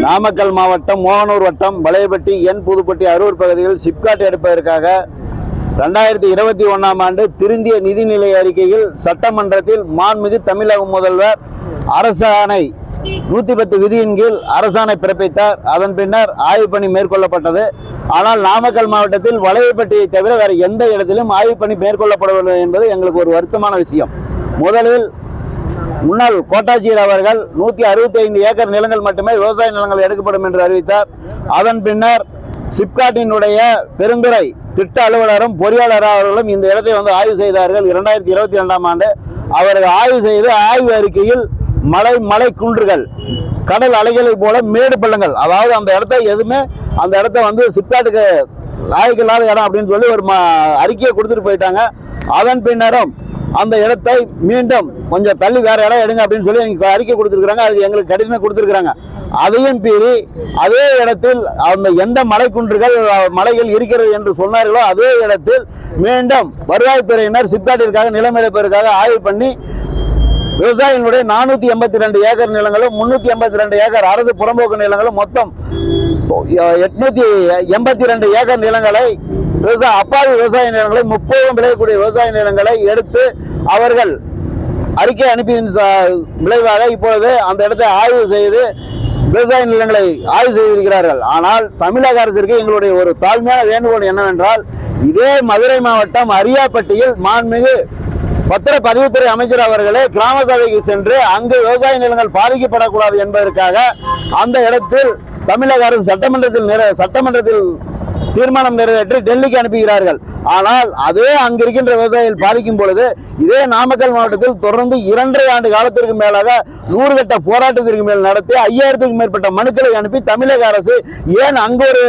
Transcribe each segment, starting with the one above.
நாமக்கல் மாவட்டம் மோகனூர் வட்டம் வளையப்பட்டி என் புதுப்பட்டி அரூர் பகுதியில் சிப்காட் எடுப்பதற்காக 2021ஆம் ஆண்டு திருந்திய நிதிநிலை அறிக்கையில் சட்டமன்றத்தில் மாண்புமிகு தமிழக முதல்வர் அரசாணை 110 விதியின் கீழ் அரசாணை பிறப்பித்தார். அதன் பின்னர் ஆய்வு பணி மேற்கொள்ளப்பட்டது. ஆனால் நாமக்கல் மாவட்டத்தில் வளையப்பட்டியை தவிர வேறு எந்த இடத்திலும் ஆய்வு பணி மேற்கொள்ளப்படவில்லை என்பது எங்களுக்கு ஒரு வருத்தமான விஷயம். முதலில் முன்னாள் கோட்டாட்சியர் அவர்கள் 165 ஏக்கர் நிலங்கள் மட்டுமே விவசாய நிலங்கள் எடுக்கப்படும் என்று அறிவித்தார். அதன் பின்னர் சிப்காட்டினுடைய பெருந்துறை திட்ட அலுவலரும் பொறியாளர் அவர்களும் இந்த இடத்தை ஆய்வு செய்தார்கள். 2022ஆம் ஆண்டு அவர்கள் ஆய்வு செய்து ஆய்வு அறிக்கையில் மலை குன்றுகள், கடல் அலைகளை போல மேடு பள்ளங்கள், அதாவது அந்த இடத்த சிப்காட்டுக்கு லாயக்கில்லாத இடம் அப்படின்னு சொல்லி ஒரு அறிக்கையை கொடுத்துட்டு போயிட்டாங்க. அதன் பின்னரும் அந்த இடத்தை மீண்டும் கொஞ்சம் தள்ளி வேற இடம் எடுங்க அப்படின்னு சொல்லி எங்களுக்கு அறிக்கை கொடுத்துருக்காங்க. அது எங்களுக்கு கடிதமே கொடுத்துருக்காங்க. அதையும் மீறி அதே இடத்தில் அந்த எந்த மலைகள் இருக்கிறது என்று சொன்னார்களோ அதே இடத்தில் மீண்டும் வருவாய்த்துறையினர் சிப்காட்டிற்காக நிலம் எடுப்பதற்காக ஆய்வு பண்ணி விவசாயிகளுடைய 482 ஏக்கர் நிலங்களும் 382 ஏக்கர் அரசு புறம்போக்கு நிலங்களும் மொத்தம் 882 ஏக்கர் நிலங்களை அப்பாவி விவசாய நிலங்களை 30 விளையக்கூடிய விவசாய நிலங்களை எடுத்து அவர்கள் அறிக்கை அனுப்பியின் விளைவாக இப்பொழுது அந்த இடத்தை ஆய்வு செய்து விவசாய நிலங்களை ஆய்வு செய்திருக்கிறார்கள். ஆனால் தமிழக அரசிற்கு எங்களுடைய ஒரு தாழ்மையான வேண்டுகோள் என்னவென்றால், இதே மதுரை மாவட்டம் அரியாப்பட்டியில் மாண்புமிகு பத்திரப்பதிவுத்துறை அமைச்சர் அவர்களே கிராம சபைக்கு சென்று அங்கு விவசாய நிலங்கள் பாதிக்கப்படக்கூடாது என்பதற்காக அந்த இடத்தில் தமிழக அரசு சட்டமன்றத்தில் தீர்மானம் நிறைவேற்றி டெல்லிக்கு அனுப்புகிறார்கள். ஆனால் அதே அங்கிருக்கின்ற விவசாயிகள் பாதிக்கும் பொழுது இதே நாமக்கல் மாவட்டத்தில் தொடர்ந்து 2.5 ஆண்டு காலத்திற்கு மேலாக 100 கட்ட போராட்டத்திற்கு மேல் நடத்தி 5000க்கும் மேற்பட்ட மனுக்களை அனுப்பி தமிழக அரசு ஏன் அங்கு ஒரு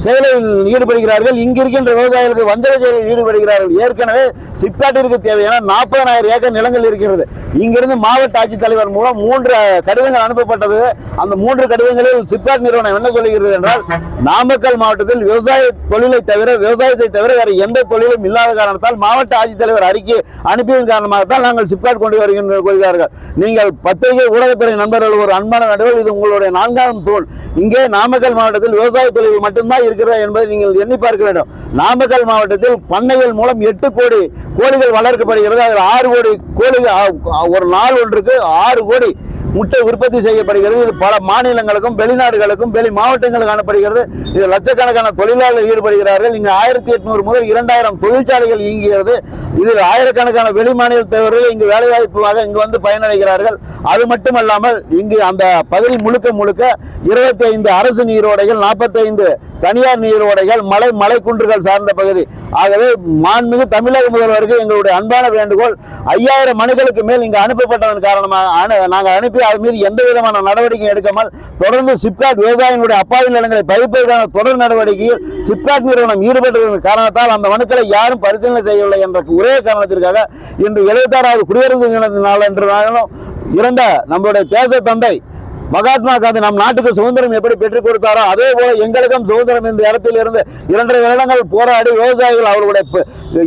செயலில் ஈடுபடுகிறார்கள், இங்கிருக்கின்ற விவசாயிகளுக்கு வஞ்சக செயலில் ஈடுபடுகிறார்கள்? ஏற்கனவே சிப்காட்டிற்கு தேவையான 40,000 ஏக்கர் நிலங்கள் இருக்கிறது. இங்கிருந்து மாவட்ட ஆட்சித்தலைவர் மூலம் 3 கடிதங்கள் அனுப்பப்பட்டது. அந்த 3 கடிதங்களில் சிப்காட் நிறுவனம் என்ன சொல்லுகிறது என்றால், நாமக்கல் மாவட்டத்தில் விவசாயத்தை தவிர வேறு எந்த தொழிலும் இல்லாத காரணத்தால் மாவட்ட ஆட்சித்தலைவர் அறிக்கை அனுப்பியதன் காரணமாகத்தான் நாங்கள் சிப்காட் கொண்டு வருகிறார்கள். நீங்கள் பத்திரிகை ஊடகத்துறை நண்பர்கள் ஒரு அன்பான வேண்டுகோள், இது உங்களுடைய 4ஆம் தூண். இங்கே நாமக்கல் மாவட்டத்தில் விவசாய தொழில் மட்டும்தான் இருக்கிறதா என்பதை நீங்கள் எண்ணி பார்க்க வேண்டும். நாமக்கல் மாவட்டத்தில் பண்ணைகள் மூலம் 8 கோடி கோழிகள் வளர்க்கப்படுகிறது. அதில் 6 கோடி கோழிகள் ஒரு நாள் ஒன்றுக்கு 6 கோடி முட்டை உற்பத்தி செய்யப்படுகிறது. இது பல மாநிலங்களுக்கும் வெளிநாடுகளுக்கும் வெளி மாவட்டங்களுக்கு அனுப்பப்படுகிறது. இது லட்சக்கணக்கான தொழிலாளர்கள் ஈடுபடுகிறார்கள். இங்கு 1800 முதல் 2000 தொழிற்சாலைகள் இயங்குகிறது. இதில் ஆயிரக்கணக்கான வெளி மாநிலத்தவர்கள் இங்கு வேலைவாய்ப்பாக இங்கு வந்து பயனடைகிறார்கள். அது மட்டுமல்லாமல் இங்கு அந்த பகுதி முழுக்க 25 அரசு நீரோடைகள், 45 தனியார் நீரோடைகள், மலை குன்றுகள் சார்ந்த பகுதி. ஆகவே மாண்புமிகு தமிழக முதல்வருக்கு எங்களுடைய அன்பான வேண்டுகோள், 5000 மனுக்களுக்கு மேல் இங்கு அனுப்பப்பட்டதன் காரணமாக நாங்கள் அனுப்பி அது மீது எந்த விதமான நடவடிக்கை எடுக்காமல் தொடர்ந்து சிப்காட் விவசாயிகளுடைய அப்பாவி நிலங்களை பறிப்பதற்கான தொடர் நடவடிக்கையில் சிப்காட் நிறுவனம் ஈடுபட்டதன் காரணத்தால் அந்த மனுக்களை யாரும் பரிசீலனை செய்யவில்லை என்ற ஒரே காரணத்திற்காக இன்று 76வது குடியரசு தின நாள் என்றாலும் இறந்த நம்முடைய தேச தந்தை மகாத்மா காந்தி நம் நாட்டுக்கு சுதந்திரம் எப்படி பெற்றுக் கொடுத்தாரோ அதே போல எங்களுக்கும் சுதந்திரம் இந்த இடத்தில் இருந்து 2.5 வருடங்கள் போராடி விவசாயிகள் அவர்களுடைய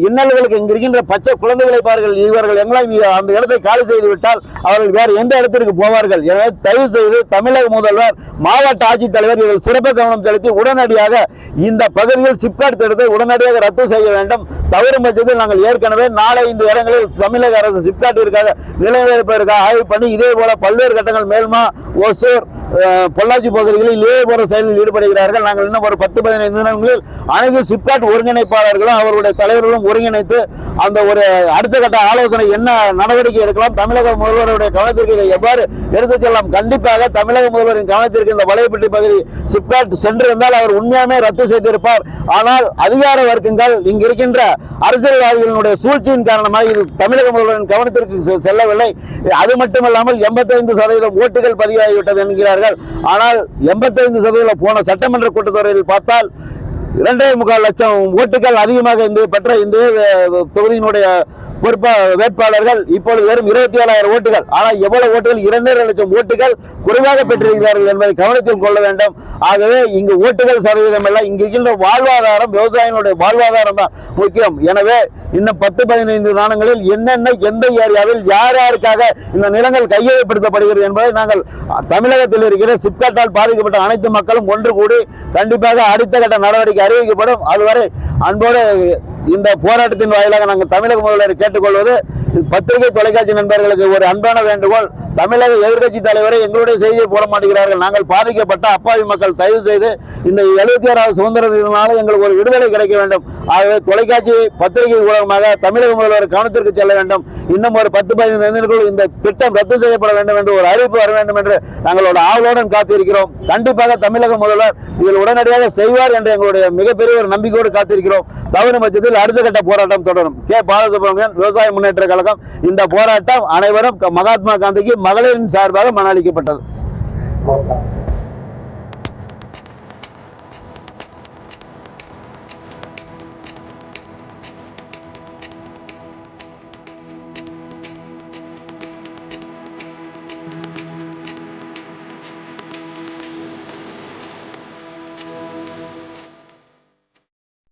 இன்னல்களுக்கு இங்கு இருக்கின்ற பச்சை குழந்தைகளை பாருங்கள். இவர்கள் எங்களையும் அந்த இடத்தை காலி செய்து விட்டால் அவர்கள் வேறு எந்த இடத்திற்கு போவார்கள்? எனவே தயவு செய்து தமிழக முதல்வர், மாவட்ட ஆட்சித்தலைவர் இதில் சிறப்பு கவனம் செலுத்தி உடனடியாக இந்த பகுதியில் சிப்காட் திட்டத்தை உடனடியாக ரத்து செய்ய வேண்டும். தவறும் பட்சத்தில் நாங்கள் ஏற்கனவே 4-5 இடங்களில் தமிழக அரசு சிப்காட்டிற்காக நிலம் எடுப்பதற்காக ஆய்வு பண்ணி இதே போல பல்வேறு கட்டங்கள் மேல்மா, ஓசூர், பொள்ளாச்சி பகுதிகளில் இதே போன்ற செயலில் ஈடுபடுகிறார்கள். நாங்கள் இன்னும் ஒரு 10-15 தினங்களில் அனைத்து சிப்காட் ஒருங்கிணைப்பாளர்களும் அவர்களுடைய தலைவர்களும் ஒருங்கிணைத்து அந்த ஒரு அடுத்த கட்ட ஆலோசனை என்ன நடவடிக்கை எடுக்கலாம், தமிழக முதல்வருடைய கவனத்திற்கு இதை எவ்வாறு எடுத்துச் செல்லலாம். கண்டிப்பாக தமிழக முதல்வரின் கவனத்திற்கு இந்த வளையப்பட்டி பகுதி சிப்காட் சென்றிருந்தால் அவர் உண்மையாமே ரத்து செய்திருப்பார். ஆனால் அதிகார வர்க்கங்கள் இங்கு இருக்கின்ற அரசியல்வாதிகளுடைய சூழ்ச்சியின் காரணமாக இது தமிழக முதல்வரின் கவனத்திற்கு செல்லவில்லை. அது மட்டுமல்லாமல் 85% ஓட்டுகள் பதிவாகிவிட்டது என்கிறார்கள். ஆனால் 85% போன சட்டமன்ற கூட்டத்தொடரில் பார்த்தால் 2.25 லட்சம் ஓட்டுகள் அதிகமாக பெற்ற இந்த தொகுதியினுடைய வேட்பாளர்கள் இப்பொழுது வெறும் 27,000 ஓட்டுகள், ஆனால் எவ்வளவு ஓட்டுகள்? 2.5 லட்சம் ஓட்டுகள் குறைவாக பெற்றிருக்கிறார்கள் என்பதை கவனத்தில் கொள்ள வேண்டும். ஆகவே இங்கு ஓட்டுகள் சதவீதம் அல்ல, இங்கு இருக்கின்ற வாழ்வாதாரம், விவசாயிகளுடைய வாழ்வாதாரம் தான் முக்கியம். எனவே இன்னும் 10-15 நாட்களில் என்னென்ன எந்த ஏரியாவில் யார் யாருக்காக இந்த நிலங்கள் கையகப்படுத்தப்படுகிறது என்பதை நாங்கள் தமிழகத்தில் இருக்கிற சிப்காட்டால் பாதிக்கப்பட்ட அனைத்து மக்களும் ஒன்று கூடி கண்டிப்பாக அடுத்த கட்ட நடவடிக்கை அறிவிக்கப்படும். அதுவரை அன்போடு இந்த போராட்டத்தின் வாயிலாக நாங்கள் தமிழக முதல்வரை கேட்டுக்கொள்வது, பத்திரிகை தொலைக்காட்சி நண்பர்களுக்கு ஒரு அன்பான வேண்டுகோள். தமிழக எதிர்க்கட்சி தலைவரை எங்களுடைய செய்தியை போட மாட்டேங்கிறார்கள். நாங்கள் பாதிக்கப்பட்ட அப்பாவி மக்கள் தயவு செய்து இந்த 76வது சுதந்திர தினத்தினால எங்களுக்கு ஒரு விடுதலை கிடைக்க வேண்டும். ஆகவே தொலைக்காட்சி பத்திரிகை ஊடகமாக தமிழக முதல்வர் கவனத்திற்கு செல்ல வேண்டும். இன்னும் ஒரு 10-15 தினங்களுக்குள் இந்த திட்டம் ரத்து செய்யப்பட வேண்டும் என்று ஒரு அறிவிப்பு வர வேண்டும் என்று நாங்களோட ஆவலுடன் காத்திருக்கிறோம். கண்டிப்பாக தமிழக முதல்வர் இதில் உடனடியாக செய்வார் என்று எங்களுடைய மிகப்பெரிய ஒரு நம்பிக்கையோடு காத்திருக்கிறோம். தவறு பட்சத்தில் அடுத்த கட்ட போராட்டம் தொடரும். கே. பாலசுப்ரமணியன், விவசாய முன்னேற்ற கழகம். இந்த போராட்டம் அனைவரும் மகாத்மா காந்திக்கு மகளிரின் சார்பாக மனளிக்கப்பட்டது.